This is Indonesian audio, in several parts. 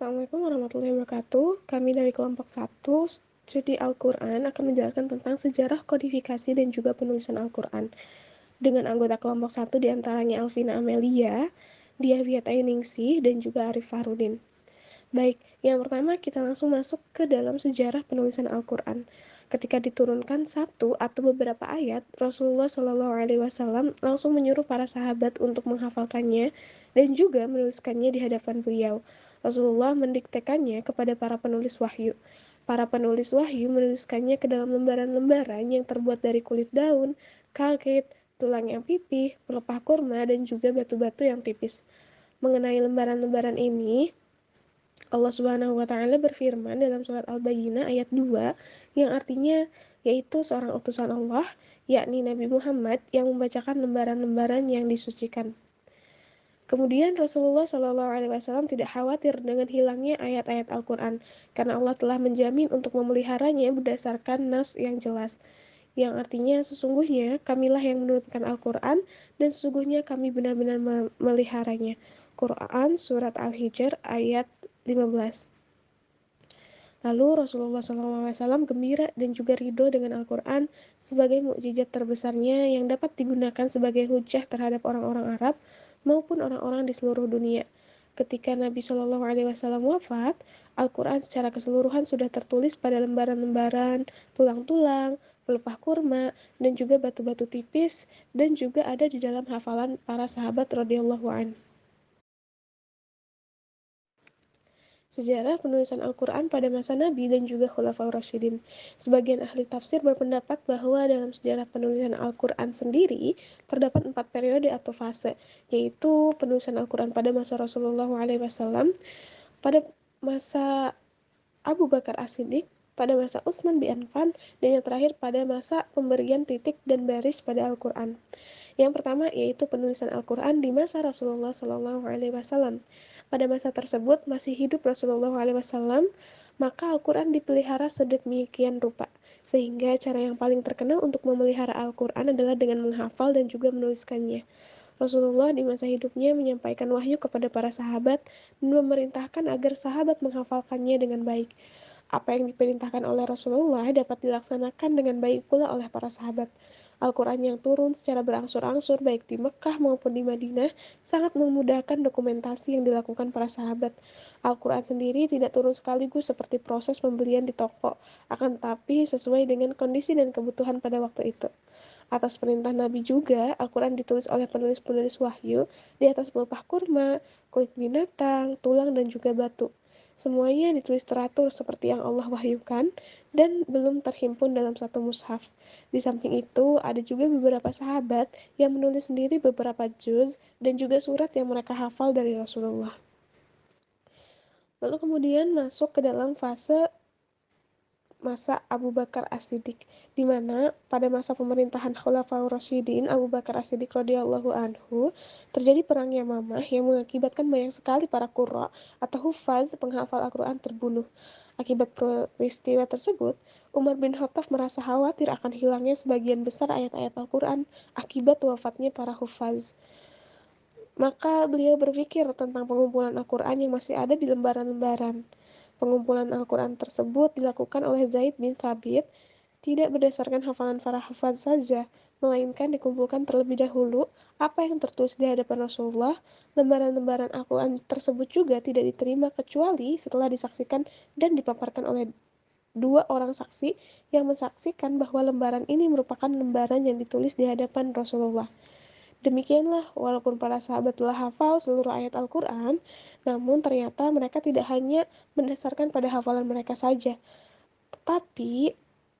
Assalamualaikum warahmatullahi wabarakatuh. Kami dari kelompok 1 studi Al-Quran akan menjelaskan tentang sejarah kodifikasi dan juga penulisan Al-Quran. Dengan anggota kelompok 1 diantaranya Alvina Amelia, Dia Wiatainingsih, dan juga Arif Farudin. Baik, yang pertama kita langsung masuk ke dalam sejarah penulisan Al-Quran. Ketika diturunkan satu atau beberapa ayat, Rasulullah Shallallahu Alaihi Wasallam langsung menyuruh para sahabat untuk menghafalkannya dan juga menuliskannya di hadapan beliau. Rasulullah mendiktekannya kepada para penulis wahyu. Para penulis wahyu menuliskannya ke dalam lembaran-lembaran yang terbuat dari kulit daun, kalkit, tulang yang pipih, pelepah kurma, dan juga batu-batu yang tipis. Mengenai lembaran-lembaran ini, Allah Subhanahu wa taala berfirman dalam surat Al-Bayyinah ayat 2 yang artinya yaitu seorang utusan Allah, yakni Nabi Muhammad yang membacakan lembaran-lembaran yang disucikan. Kemudian Rasulullah Shallallahu Alaihi Wasallam tidak khawatir dengan hilangnya ayat-ayat Al-Quran, karena Allah telah menjamin untuk memeliharanya berdasarkan nas yang jelas, yang artinya sesungguhnya kamilah yang menurunkan Al-Quran dan sesungguhnya kami benar-benar memeliharanya. Quran Surat Al-Hijr ayat 15. Lalu Rasulullah SAW gembira dan juga ridho dengan Al-Quran sebagai mukjizat terbesarnya yang dapat digunakan sebagai hujah terhadap orang-orang Arab maupun orang-orang di seluruh dunia. Ketika Nabi Shallallahu Alaihi Wasallam wafat, Al-Quran secara keseluruhan sudah tertulis pada lembaran-lembaran, tulang-tulang, pelepah kurma, dan juga batu-batu tipis, dan juga ada di dalam hafalan para sahabat radhiyallahu anhu. Sejarah penulisan Al-Quran pada masa Nabi dan juga Khulafaur Rasyidin. Sebagian ahli tafsir berpendapat bahwa dalam sejarah penulisan Al-Quran sendiri terdapat 4 periode atau fase, yaitu penulisan Al-Quran pada masa Rasulullah SAW, pada masa Abu Bakar As-Siddiq, pada masa Utsman bin Affan, dan yang terakhir pada masa pemberian titik dan baris pada Al-Quran. Yang pertama yaitu penulisan Al-Quran di masa Rasulullah SAW. Pada masa tersebut masih hidup Rasulullah SAW, maka Al-Quran dipelihara sedemikian rupa, sehingga cara yang paling terkenal untuk memelihara Al-Quran adalah dengan menghafal dan juga menuliskannya. Rasulullah di masa hidupnya menyampaikan wahyu kepada para sahabat dan memerintahkan agar sahabat menghafalkannya dengan baik. Apa yang diperintahkan oleh Rasulullah dapat dilaksanakan dengan baik pula oleh para sahabat. Al-Quran yang turun secara berangsur-angsur baik di Mekah maupun di Madinah sangat memudahkan dokumentasi yang dilakukan para sahabat. Al-Quran sendiri tidak turun sekaligus seperti proses pembelian di toko, akan tetapi sesuai dengan kondisi dan kebutuhan pada waktu itu. Atas perintah Nabi juga, Al-Quran ditulis oleh penulis-penulis wahyu di atas pelepah kurma, kulit binatang, tulang, dan juga batu. Semuanya ditulis teratur seperti yang Allah wahyukan dan belum terhimpun dalam satu mushaf. Di samping itu, ada juga beberapa sahabat yang menulis sendiri beberapa juz dan juga surat yang mereka hafal dari Rasulullah. Lalu kemudian masuk ke dalam fase masa Abu Bakar As-Siddiq, di mana pada masa pemerintahan Khulafaur Rasyidin Abu Bakar As-Siddiq radhiyallahu anhu terjadi perang Yamamah yang mengakibatkan banyak sekali para qurra atau hufaz penghafal Al-Quran terbunuh. Akibat peristiwa tersebut, Umar bin Khattab merasa khawatir akan hilangnya sebagian besar ayat-ayat Al-Quran akibat wafatnya para hufaz. Maka beliau berpikir tentang pengumpulan Al-Quran yang masih ada di lembaran-lembaran. Pengumpulan Al-Quran tersebut dilakukan oleh Zaid bin Thabit tidak berdasarkan hafalan para hafaz saja, melainkan dikumpulkan terlebih dahulu apa yang tertulis di hadapan Rasulullah. Lembaran-lembaran Al-Quran tersebut juga tidak diterima kecuali setelah disaksikan dan dipaparkan oleh 2 orang saksi yang mensaksikan bahwa lembaran ini merupakan lembaran yang ditulis di hadapan Rasulullah. Demikianlah, walaupun para sahabat telah hafal seluruh ayat Al-Quran, namun ternyata mereka tidak hanya mendasarkan pada hafalan mereka saja, tetapi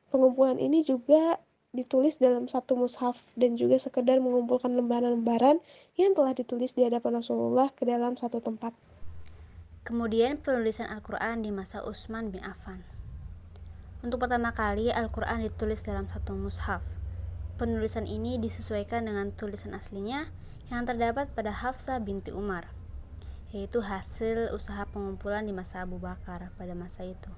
pengumpulan ini juga ditulis dalam satu mushaf dan juga sekedar mengumpulkan lembaran-lembaran yang telah ditulis di hadapan Rasulullah ke dalam satu tempat. Kemudian penulisan Al-Quran di masa Utsman bin Affan. Untuk pertama kali Al-Quran ditulis dalam satu mushaf. Penulisan ini disesuaikan dengan tulisan aslinya yang terdapat pada Hafsah binti Umar, yaitu hasil usaha pengumpulan di masa Abu Bakar pada masa itu.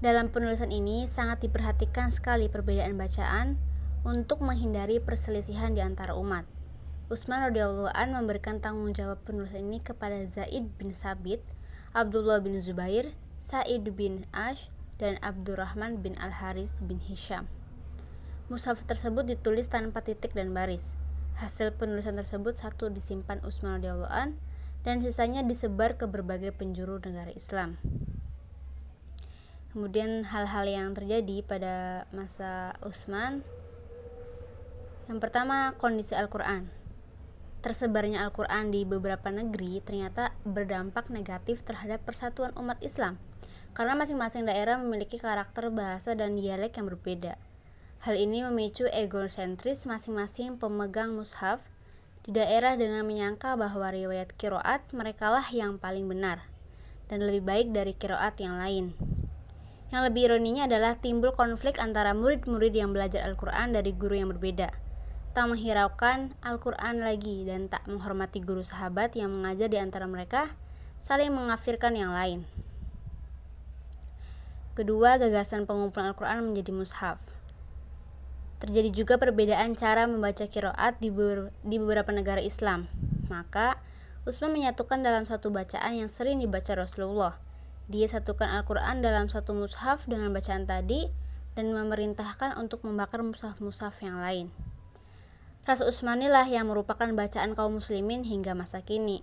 Dalam penulisan ini sangat diperhatikan sekali perbedaan bacaan untuk menghindari perselisihan di antara umat. Utsman radhiyallahu an memberikan tanggung jawab penulisan ini kepada Zaid bin Sabit, Abdullah bin Zubair, Sa'id bin Ash, dan Abdurrahman bin Al-Haris bin Hisham. Mushaf tersebut ditulis tanpa titik dan baris. Hasil penulisan tersebut satu disimpan Utsman radhiyallahu an dan sisanya disebar ke berbagai penjuru negara Islam. Kemudian hal-hal yang terjadi pada masa Utsman. Yang pertama, kondisi Al-Quran. Tersebarnya Al-Quran di beberapa negeri ternyata berdampak negatif terhadap persatuan umat Islam, karena masing-masing daerah memiliki karakter bahasa dan dialek yang berbeda. Hal ini memicu egosentris masing-masing pemegang mushaf di daerah dengan menyangka bahwa riwayat qiraat merekalah yang paling benar dan lebih baik dari qiraat yang lain. Yang lebih ironinya adalah timbul konflik antara murid-murid yang belajar Al-Quran dari guru yang berbeda, tak menghiraukan Al-Quran lagi, dan tak menghormati guru sahabat yang mengajar di antara mereka, saling mengkafirkan yang lain. Kedua, gagasan pengumpulan Al-Quran menjadi mushaf. Terjadi juga perbedaan cara membaca qiraat di beberapa negara Islam. Maka, Utsman menyatukan dalam satu bacaan yang sering dibaca Rasulullah. Dia satukan Al-Quran dalam satu mushaf dengan bacaan tadi dan memerintahkan untuk membakar mushaf-mushaf yang lain. Ras Utsmanilah yang merupakan bacaan kaum muslimin hingga masa kini.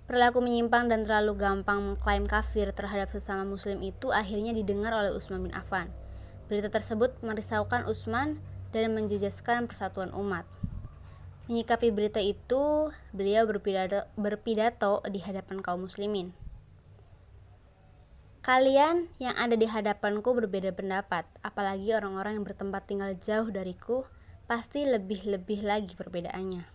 Perilaku menyimpang dan terlalu gampang mengklaim kafir terhadap sesama muslim itu akhirnya didengar oleh Utsman bin Affan. Berita tersebut merisaukan Utsman dan menjejaskan persatuan umat. Menyikapi berita itu, beliau berpidato di hadapan kaum muslimin. Kalian yang ada di hadapanku berbeda pendapat, apalagi orang-orang yang bertempat tinggal jauh dariku, pasti lebih-lebih lagi perbedaannya.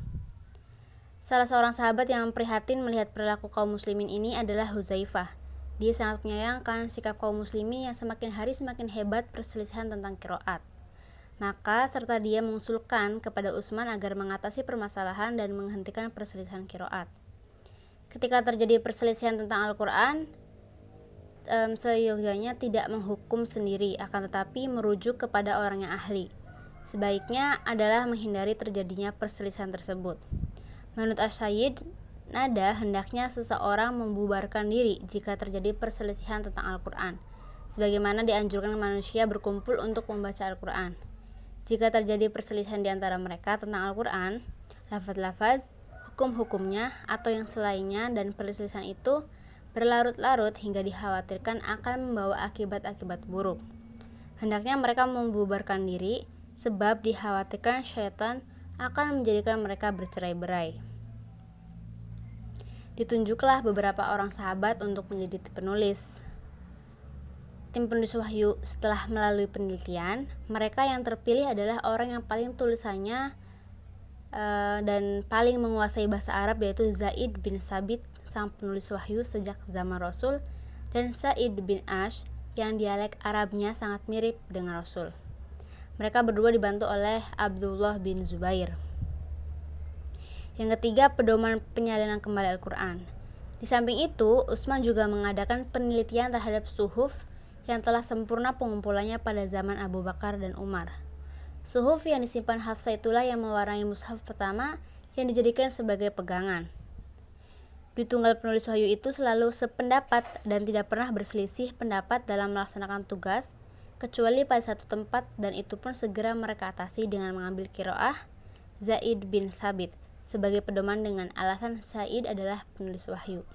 Salah seorang sahabat yang prihatin melihat perilaku kaum muslimin ini adalah Hudzaifah. Dia sangat menyayangkan sikap kaum muslimin yang semakin hari semakin hebat perselisihan tentang qiraat. Maka serta dia mengusulkan kepada Utsman agar mengatasi permasalahan dan menghentikan perselisihan qiraat. Ketika terjadi perselisihan tentang Al-Quran, seyogyanya tidak menghukum sendiri, akan tetapi merujuk kepada orang yang ahli. Sebaiknya adalah menghindari terjadinya perselisihan tersebut. Menurut Asy-Syaikh Nada, hendaknya seseorang membubarkan diri jika terjadi perselisihan tentang Al-Quran, sebagaimana dianjurkan manusia berkumpul untuk membaca Al-Quran. Jika terjadi perselisihan di antara mereka tentang Al-Quran, lafaz-lafaz, hukum-hukumnya, atau yang selainnya, dan perselisihan itu berlarut-larut hingga dikhawatirkan akan membawa akibat-akibat buruk. Hendaknya mereka membubarkan diri, sebab dikhawatirkan syaitan akan menjadikan mereka bercerai-berai. Ditunjuklah beberapa orang sahabat untuk menjadi penulis. Tim penulis wahyu setelah melalui penelitian, mereka yang terpilih adalah orang yang paling tulisannya dan paling menguasai bahasa Arab, yaitu Zaid bin Sabit, sang penulis wahyu sejak zaman Rasul, dan Sa'id bin Ash yang dialek Arabnya sangat mirip dengan Rasul. Mereka berdua dibantu oleh Abdullah bin Zubair. Yang ketiga, pedoman penyalinan kembali Al-Quran. Di samping itu, Utsman juga mengadakan penelitian terhadap suhuf yang telah sempurna pengumpulannya pada zaman Abu Bakar dan Umar. Suhuf yang disimpan Hafsah itulah yang mewarnai mushaf pertama yang dijadikan sebagai pegangan. Di tunggal penulis wahyu itu selalu sependapat dan tidak pernah berselisih pendapat dalam melaksanakan tugas, kecuali pada satu tempat, dan itu pun segera mereka atasi dengan mengambil qiraah Zaid bin Sabit sebagai pedoman dengan alasan Sa'id adalah penulis wahyu.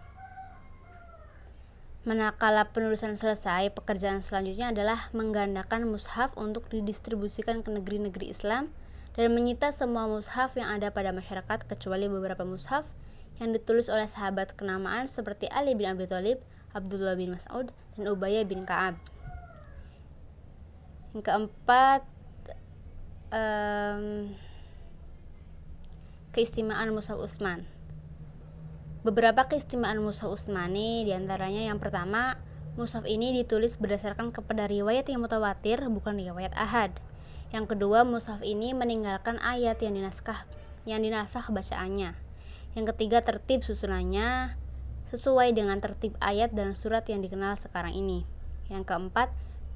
Manakala penulisan selesai, pekerjaan selanjutnya adalah menggandakan mushaf untuk didistribusikan ke negeri-negeri Islam dan menyita semua mushaf yang ada pada masyarakat kecuali beberapa mushaf yang ditulis oleh sahabat kenamaan seperti Ali bin Abi Thalib, Abdullah bin Mas'ud, dan Ubayyah bin Ka'ab. Yang keempat, keistimewaan mushaf Utsman. Beberapa keistimewaan mushaf Utsmani diantaranya yang pertama, mushaf ini ditulis berdasarkan kepada riwayat yang mutawatir, bukan riwayat ahad. Yang kedua, mushaf ini meninggalkan ayat yang dinasakh bacaannya. Yang ketiga, tertib susunannya sesuai dengan tertib ayat dan surat yang dikenal sekarang ini. Yang keempat,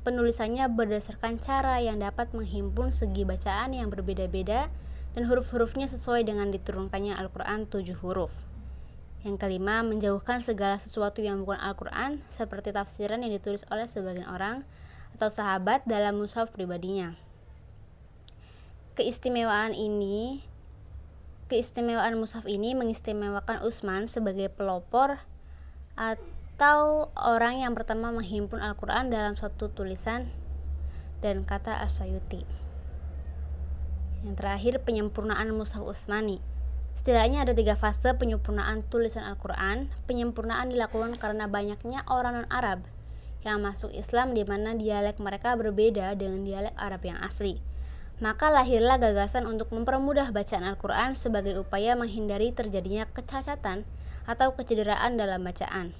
penulisannya berdasarkan cara yang dapat menghimpun segi bacaan yang berbeda-beda dan huruf-hurufnya sesuai dengan diturunkannya Al-Quran 7 huruf. Yang kelima, menjauhkan segala sesuatu yang bukan Al-Quran, seperti tafsiran yang ditulis oleh sebagian orang atau sahabat dalam mushaf pribadinya. Keistimewaan mushaf ini mengistimewakan Utsman sebagai pelopor atau orang yang pertama menghimpun Al-Quran dalam satu tulisan dan kata Asyuyuti. Yang terakhir, penyempurnaan mushaf Utsmani. Setidaknya ada 3 fase penyempurnaan tulisan Al-Quran. Penyempurnaan dilakukan karena banyaknya orang non-Arab yang masuk Islam di mana dialek mereka berbeda dengan dialek Arab yang asli. Maka lahirlah gagasan untuk mempermudah bacaan Al-Quran sebagai upaya menghindari terjadinya kecacatan atau kecederaan dalam bacaan.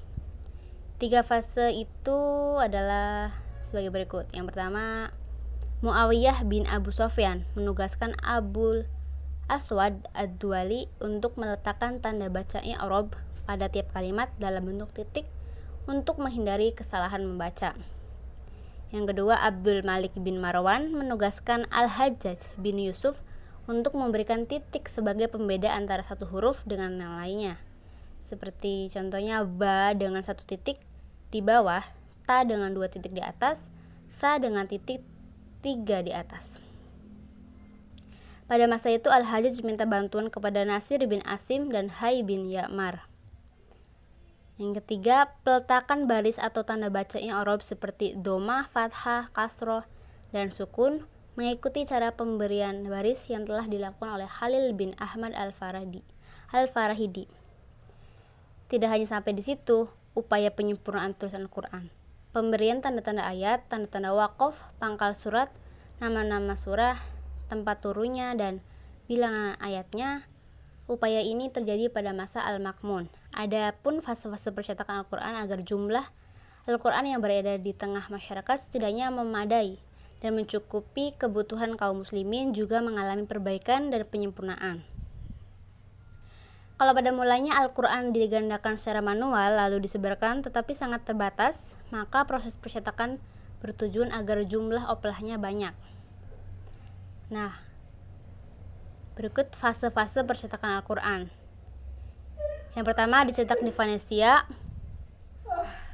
3 fase itu adalah sebagai berikut. Yang pertama, Muawiyah bin Abu Sufyan menugaskan Abul Aswad Ad-Duwali untuk meletakkan tanda baca i'rab pada tiap kalimat dalam bentuk titik untuk menghindari kesalahan membaca. Yang kedua, Abdul Malik bin Marwan menugaskan Al-Hajjaj bin Yusuf untuk memberikan titik sebagai pembeda antara satu huruf dengan yang lainnya. Seperti contohnya ba dengan 1 titik di bawah, ta dengan 2 titik di atas, sa dengan titik 3 di atas. Pada masa itu Al-Hajjaj minta bantuan kepada Nasir bin Asim dan Hay bin Ya'mar. Yang ketiga, peletakan baris atau tanda baca i'rab seperti dhamma, fathah, kasroh, dan sukun mengikuti cara pemberian baris yang telah dilakukan oleh Khalil bin Ahmad Al-Farahidi. Tidak hanya sampai di situ, upaya penyempurnaan tulisan Al-Quran. Pemberian tanda-tanda ayat, tanda-tanda waqaf, pangkal surat, nama-nama surah, tempat turunnya, dan bilangan ayatnya. Upaya ini terjadi pada masa Al-Ma'mun. Adapun fase-fase percetakan Al-Quran agar jumlah Al-Quran yang beredar di tengah masyarakat setidaknya memadai dan mencukupi kebutuhan kaum muslimin juga mengalami perbaikan dan penyempurnaan. Kalau pada mulanya Al-Quran digandakan secara manual lalu disebarkan tetapi sangat terbatas, maka proses percetakan bertujuan agar jumlah oplahnya banyak. Nah, berikut fase-fase percetakan Al-Quran. Yang pertama, dicetak di Venesia,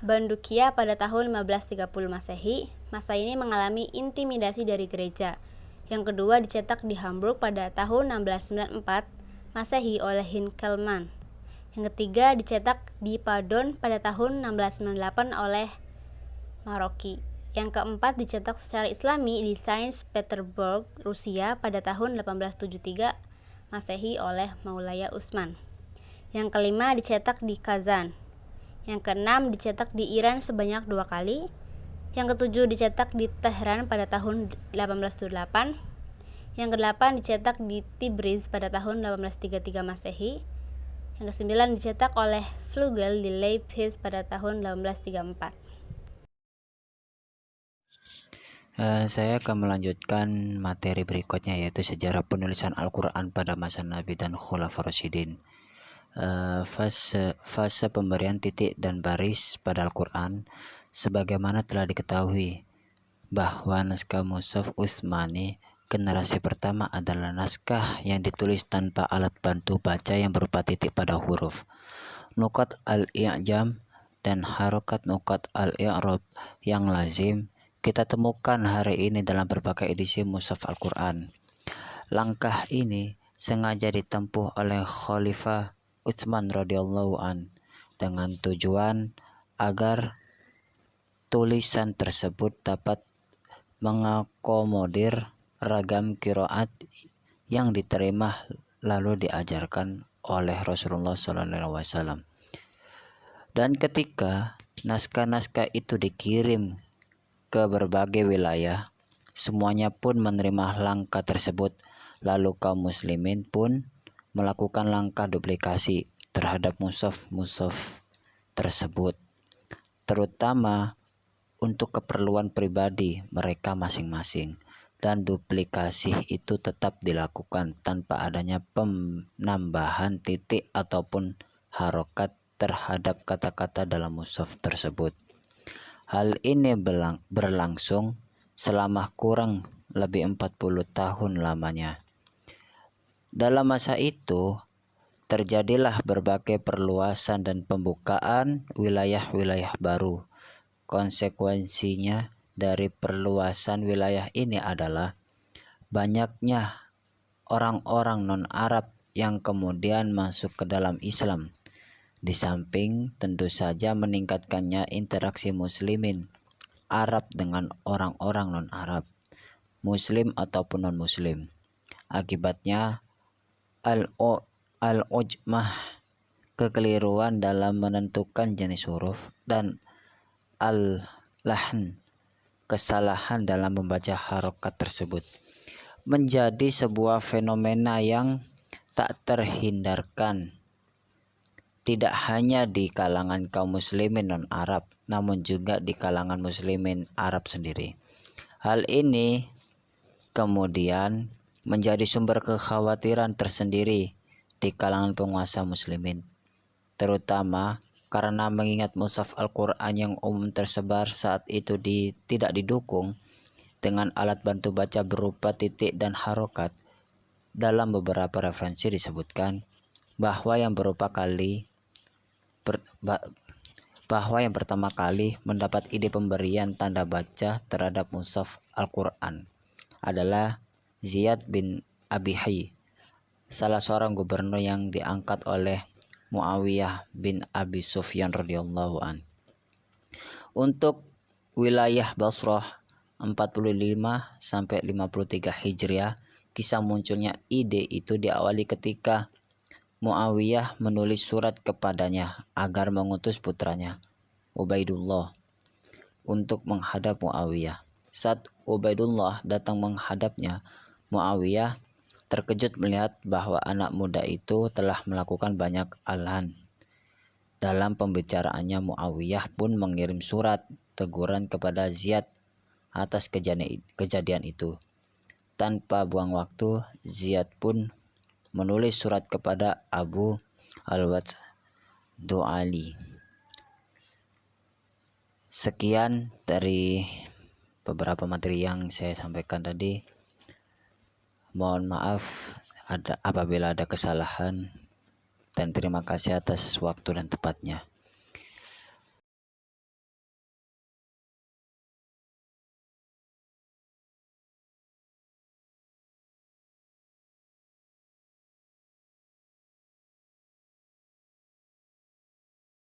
Bandukia pada tahun 1530 Masehi. Masa ini mengalami intimidasi dari gereja. Yang kedua, dicetak di Hamburg pada tahun 1694 Masehi oleh Hinkelmann. Yang ketiga, dicetak di Padon pada tahun 1698 oleh Maroki. Yang keempat, dicetak secara Islami di Saint Petersburg, Rusia pada tahun 1873 Masehi oleh Maulaya Utsman. Yang kelima, dicetak di Kazan. Yang keenam, dicetak di Iran sebanyak 2 kali. Yang ketujuh, dicetak di Tehran pada tahun 1878. Yang kedelapan, dicetak di Tabriz pada tahun 1833 Masehi. Yang kesembilan, dicetak oleh Flugel di Leipzig pada tahun 1834. Saya akan melanjutkan materi berikutnya, yaitu sejarah penulisan Al-Quran pada masa Nabi dan Khulafaur Rasyidin. Fase pemberian titik dan baris pada Al-Quran. Sebagaimana telah diketahui bahwa naskah Mushaf Utsmani generasi pertama adalah naskah yang ditulis tanpa alat bantu baca yang berupa titik pada huruf, nuqat al-i'jam, dan harokat nuqat al-i'rab yang lazim kita temukan hari ini dalam berbagai edisi Mushaf Al-Quran. Langkah ini sengaja ditempuh oleh Khalifah Utsman radhiyallahu an dengan tujuan agar tulisan tersebut dapat mengakomodir ragam qiraat yang diterima lalu diajarkan oleh Rasulullah SAW. Dan ketika naskah-naskah itu dikirim ke berbagai wilayah, semuanya pun menerima langkah tersebut, lalu kaum muslimin pun melakukan langkah duplikasi terhadap mushaf tersebut, terutama untuk keperluan pribadi mereka masing-masing, dan duplikasi itu tetap dilakukan tanpa adanya penambahan titik ataupun harokat terhadap kata-kata dalam mushaf tersebut. Hal ini berlangsung selama kurang lebih 40 tahun lamanya. Dalam masa itu, terjadilah berbagai perluasan dan pembukaan wilayah-wilayah baru. Konsekuensinya dari perluasan wilayah ini adalah banyaknya orang-orang non-Arab yang kemudian masuk ke dalam Islam. Di samping tentu saja meningkatkannya interaksi muslimin Arab dengan orang-orang non-Arab, Muslim ataupun non-Muslim. Akibatnya al-ujmah, kekeliruan dalam menentukan jenis huruf, dan al-lahn, kesalahan dalam membaca harokat tersebut, menjadi sebuah fenomena yang tak terhindarkan, tidak hanya di kalangan kaum muslimin non-Arab, namun juga di kalangan muslimin Arab sendiri. Hal ini kemudian menjadi sumber kekhawatiran tersendiri di kalangan penguasa muslimin, terutama karena mengingat mushaf Al-Quran yang umum tersebar saat itu tidak didukung dengan alat bantu baca berupa titik dan harokat. Dalam beberapa referensi disebutkan bahwa yang pertama kali mendapat ide pemberian tanda baca terhadap mushaf Al-Quran adalah Ziyad bin Abi Hayy, salah seorang gubernur yang diangkat oleh Muawiyah bin Abi Sufyan radhiyallahu an. Untuk wilayah Basrah 45 sampai 53 Hijriah, kisah munculnya ide itu diawali ketika Muawiyah menulis surat kepadanya agar mengutus putranya Ubaidullah untuk menghadap Muawiyah. Saat Ubaidullah datang menghadapnya, Muawiyah terkejut melihat bahwa anak muda itu telah melakukan banyak alahan. Dalam pembicaraannya, Muawiyah pun mengirim surat teguran kepada Ziyad atas kejadian itu. Tanpa buang waktu, Ziyad pun menulis surat kepada Abu al-Wad Du'ali. Sekian dari beberapa materi yang saya sampaikan tadi. Mohon maaf apabila ada kesalahan, dan terima kasih atas waktu dan tepatnya.